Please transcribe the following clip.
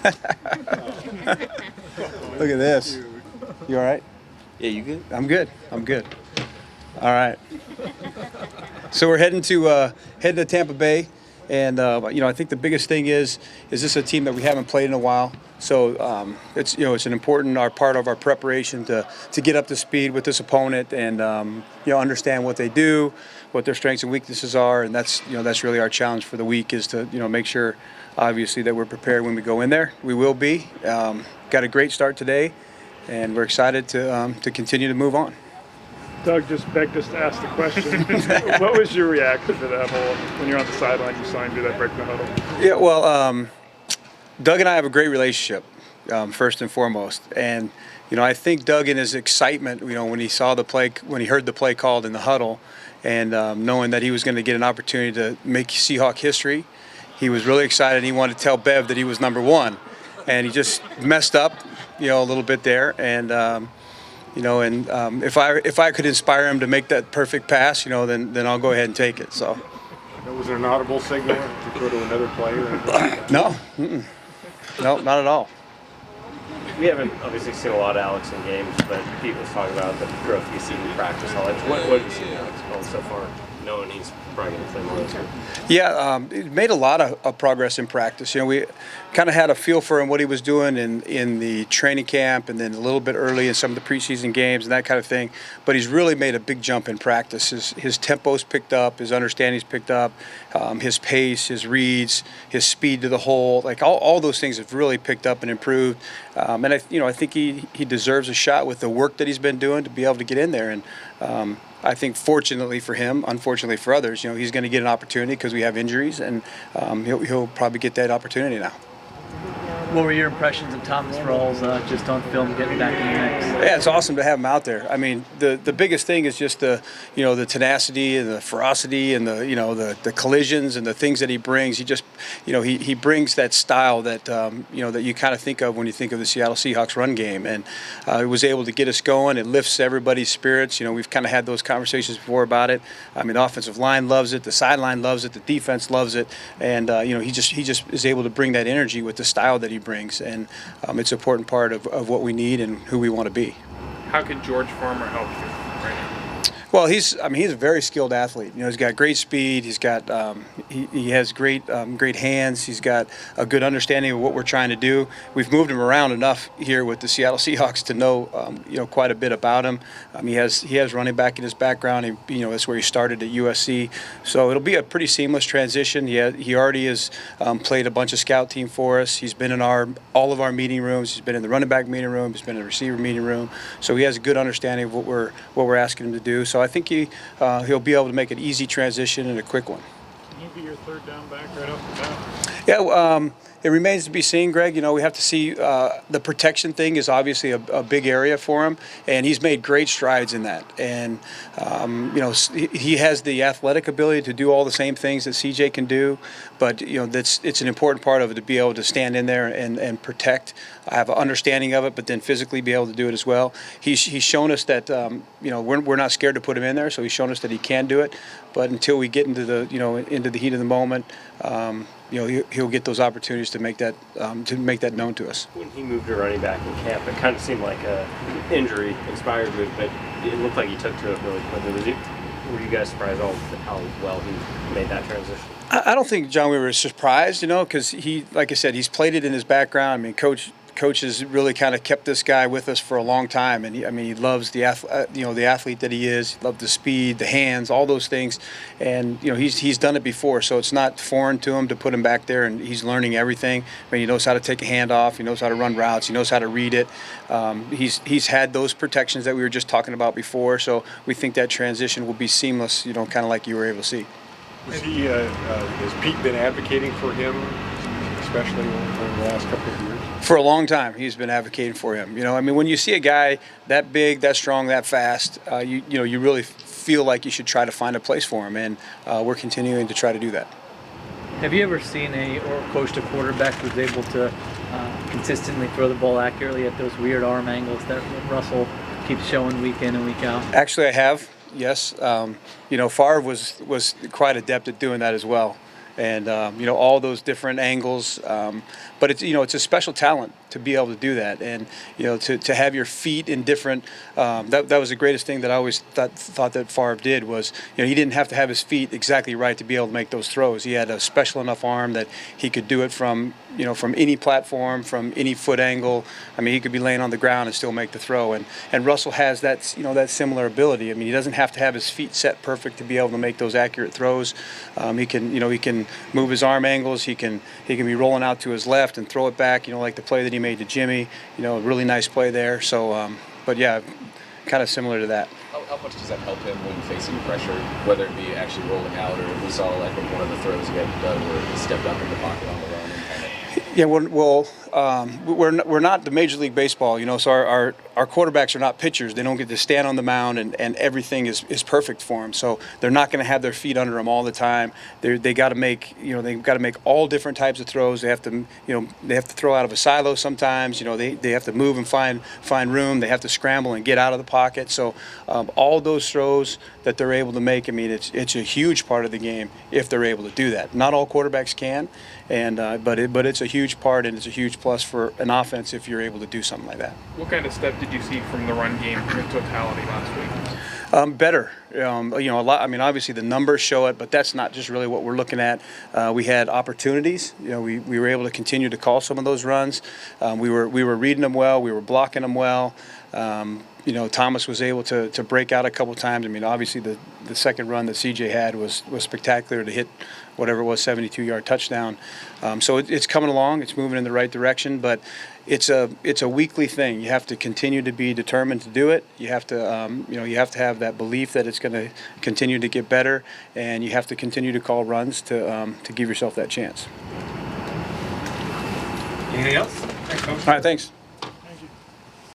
Look at this. You all right? Yeah, you good? I'm good. I'm good. All right. So we're heading to Tampa Bay, and I think the biggest thing is this is a team that we haven't played in a while. So it's an important part of our preparation to get up to speed with this opponent and understand what they do, what their strengths and weaknesses are, and that's really our challenge for the week is to make sure, obviously, that we're prepared when we go in there. We will be. Got a great start today, and we're excited to continue to move on. Doug just begged us to ask the question. What was your reaction to that whole, when you're on the sideline, you saw him do that break the huddle? Yeah, well, Doug and I have a great relationship, first and foremost. And, I think Doug in his excitement, when he saw the play, when he heard the play called in the huddle, and knowing that he was going to get an opportunity to make Seahawk history, he was really excited. He wanted to tell Bev that he was number one. And he just messed up, a little bit there. And, if I could inspire him to make that perfect pass, then I'll go ahead and take it. So. Was there an audible signal to go to another player? No. No, not at all. We haven't obviously seen a lot of Alex in games, but Pete was talking about the growth he's seen in practice. What have you seen Alex build so far, knowing he's probably going to play more this year? Yeah, it made a lot of progress in practice. We kind of had a feel for him, what he was doing in the training camp, and then a little bit early in some of the preseason games and that kind of thing. But he's really made a big jump in practice. His tempo's picked up, his understanding's picked up, his pace, his reads, his speed to the hole, like all those things have really picked up and improved. And I think he deserves a shot with the work that he's been doing to be able to get in there. And I think fortunately for him, unfortunately for others, he's going to get an opportunity because we have injuries, and he'll probably get that opportunity now. What were your impressions of Thomas Rawls just on film getting back in the mix? Yeah, it's awesome to have him out there. I mean, the biggest thing is just the tenacity and the ferocity and the collisions and the things that he brings. He just he brings that style that that you kind of think of when you think of the Seattle Seahawks run game, and he was able to get us going. It lifts everybody's spirits. We've kind of had those conversations before about it. I mean, the offensive line loves it, the sideline loves it, the defense loves it, and he just is able to bring that energy with the style that he brings, and it's an important part of what we need and who we want to be. How can George Farmer help you right now? Well, he's a very skilled athlete. He's got great speed. He's got he has great hands. He's got a good understanding of what we're trying to do. We've moved him around enough here with the Seattle Seahawks to know quite a bit about him. He has running back in his background. That's where he started at USC. So it'll be a pretty seamless transition. He already has played a bunch of scout team for us. He's been in all of our meeting rooms. He's been in the running back meeting room. He's been in the receiver meeting room. So he has a good understanding of what we're asking him to do. So I think he'll be able to make an easy transition and a quick one. Can he be your third down back right off the bat? Yeah, it remains to be seen, Greg. We have to see. The protection thing is obviously a big area for him, and he's made great strides in that. And he has the athletic ability to do all the same things that CJ can do, but it's an important part of it to be able to stand in there and protect. I have an understanding of it, but then physically be able to do it as well. He's shown us that we're not scared to put him in there, so he's shown us that he can do it. But until we get into the into the heat of the moment, he'll get those opportunities to make that known to us. When he moved to running back in camp, it kind of seemed like a injury-inspired move, but it looked like he took to it really quickly. Were you guys surprised how well he made that transition? I don't think, John, we were surprised, because he, like I said, he's played it in his background. I mean, Coach has really kind of kept this guy with us for a long time, and he loves the athlete that he is. He loves the speed, the hands, all those things, and he's done it before, so it's not foreign to him to put him back there, and he's learning everything. I mean, he knows how to take a handoff, he knows how to run routes, he knows how to read it. He's had those protections that we were just talking about before, so we think that transition will be seamless, kind of like you were able to see. Has Pete been advocating for him, especially over the last couple of years? For a long time, he's been advocating for him. When you see a guy that big, that strong, that fast, you really feel like you should try to find a place for him, and we're continuing to try to do that. Have you ever seen or coached a quarterback who's able to consistently throw the ball accurately at those weird arm angles that Russell keeps showing week in and week out? Actually, I have. Yes. Favre was quite adept at doing that as well. And all those different angles, but it's it's a special talent to be able to do that, and to have your feet in different. That was the greatest thing that I always thought that Favre did was he didn't have to have his feet exactly right to be able to make those throws. He had a special enough arm that he could do it from from any platform, from any foot angle. I mean, he could be laying on the ground and still make the throw. And Russell has that that similar ability. I mean, he doesn't have to have his feet set perfect to be able to make those accurate throws. He can move his arm angles. He can be rolling out to his left and throw it back. Like the play that he made to Jimmy. A really nice play there. So, but yeah, kind of similar to that. How much does that help him when facing pressure, whether it be actually rolling out or we saw, I think, one of the throws he had done where he stepped up in the pocket on the run and kind of... Yeah, we're not the Major League Baseball, so our quarterbacks are not pitchers. They don't get to stand on the mound and everything is perfect for them. So they're not going to have their feet under them all the time. They got to make they've got to make all different types of throws. They have to they have to throw out of a silo sometimes. They have to move and find room. They have to scramble and get out of the pocket. So all those throws that they're able to make, I mean, it's a huge part of the game if they're able to do that. Not all quarterbacks can, and but it's a huge part, and it's a huge plus for an offense if you're able to do something like that. What kind of step did you see from the run game in totality last week? Better, a lot. I mean, obviously the numbers show it, but that's not just really what we're looking at. We had opportunities. We were able to continue to call some of those runs. We were reading them well. We were blocking them well. Thomas was able to break out a couple times. I mean, obviously the second run that CJ had was spectacular to hit whatever it was, 72-yard touchdown. So it's coming along. It's moving in the right direction, but it's a weekly thing. You have to continue to be determined to do it. You have to you have to have that belief that it's going to continue to get better, and you have to continue to call runs to give yourself that chance. Anything else? Thanks, Coach. All right, thanks.